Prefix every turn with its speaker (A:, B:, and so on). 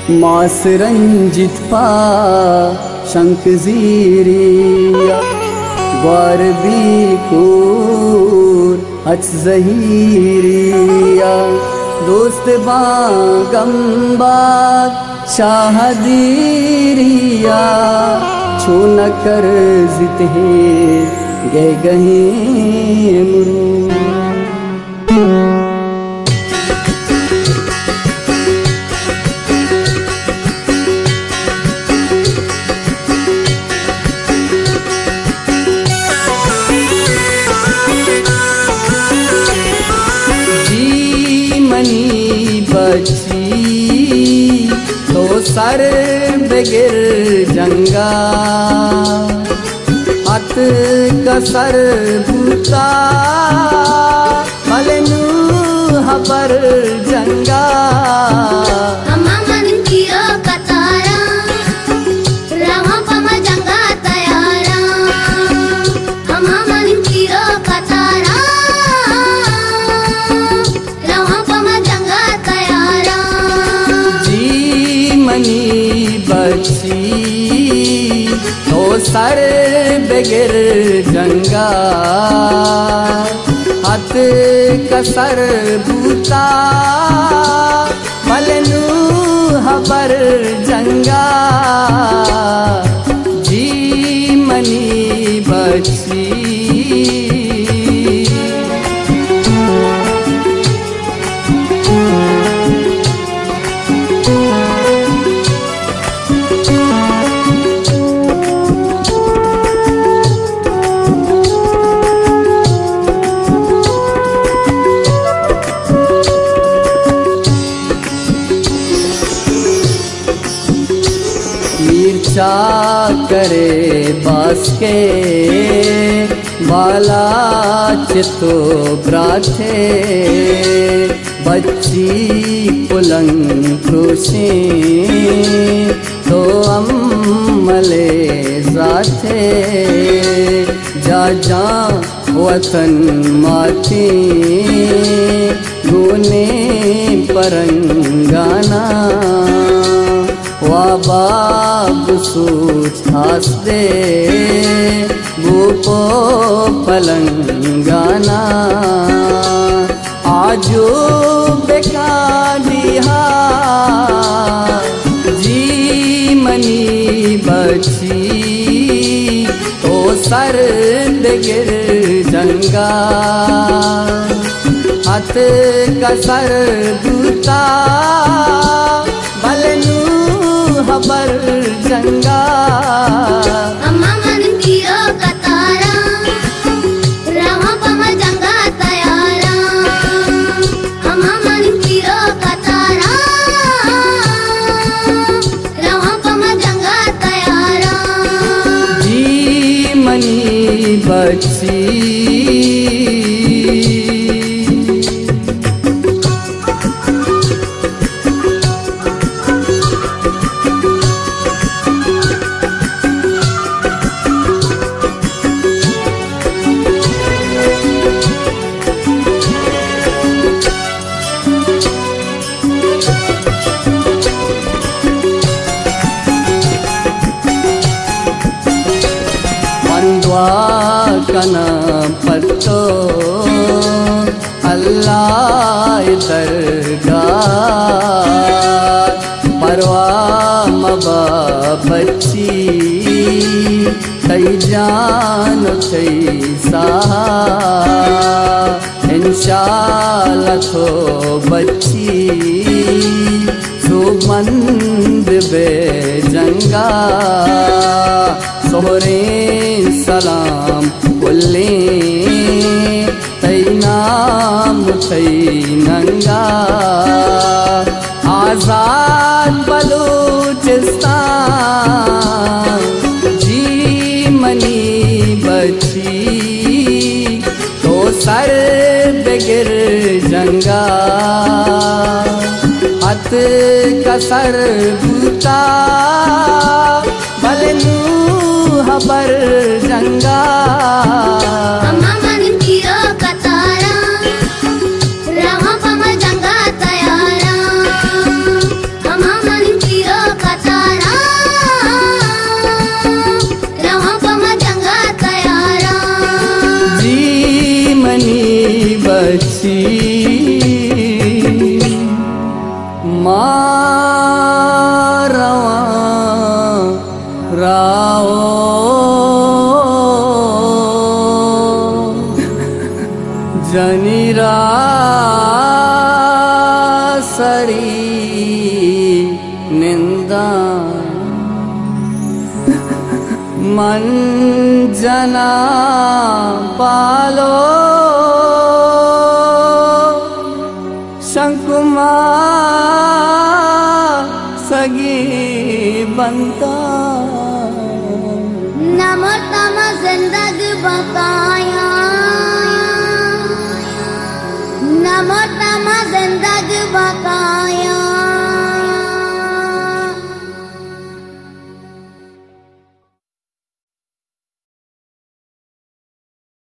A: मास रंजित पा शंख जीरिया ग्वार बीकूर अच जहीरिया दोस्त बागम्बाग शाहदीरिया छू न कर जित है गए गहे मुरू बची तो सर बगिर जंगा अत कसर भूता मलनू हबर जंगा बची तो सर बगिर जंगा हत कसर भूता मलनू हबर जंगा जी मनी बची करे बास के बाला चितो ब्राथे बच्ची पुलंग खुशी तो अम्मले जाथे जा जा वतन माथी गुने परंगाना वाबाब सूच हंसदे भूपो पलंगाना आजो बेकादिहा जी मनी बची तो सर बगिर जंगा हथ कसर दूता बलनू हबर जंगा
B: अम्मा मन तीरो कतारा रामा पम जंगा तयारा अम्मा मन तीरो कतारा रामा पम जंगा तयारा
A: जी मनी बची कना पत्तो अल्लाह दरगाह परवा मबा बच्ची कई जान कई सा इंशाल्लाह तो बच्ची सुमंद बे जंगा सोहरे सलाम बोले तई नाम तई नंगा आजाद बलूचिस्तान जी मनी बची तो सर बगिर जंगा हथ कसर भूता बलनू हबर जंगा
B: अम्मा मन तीरो कतारा रामा पम जंगा तयारा अम्मा मन तीरो
A: राओ जनीरा सरी निंदा मन जना पालो शंकुमा सगी बनता
B: नमो तम जिंदगी बता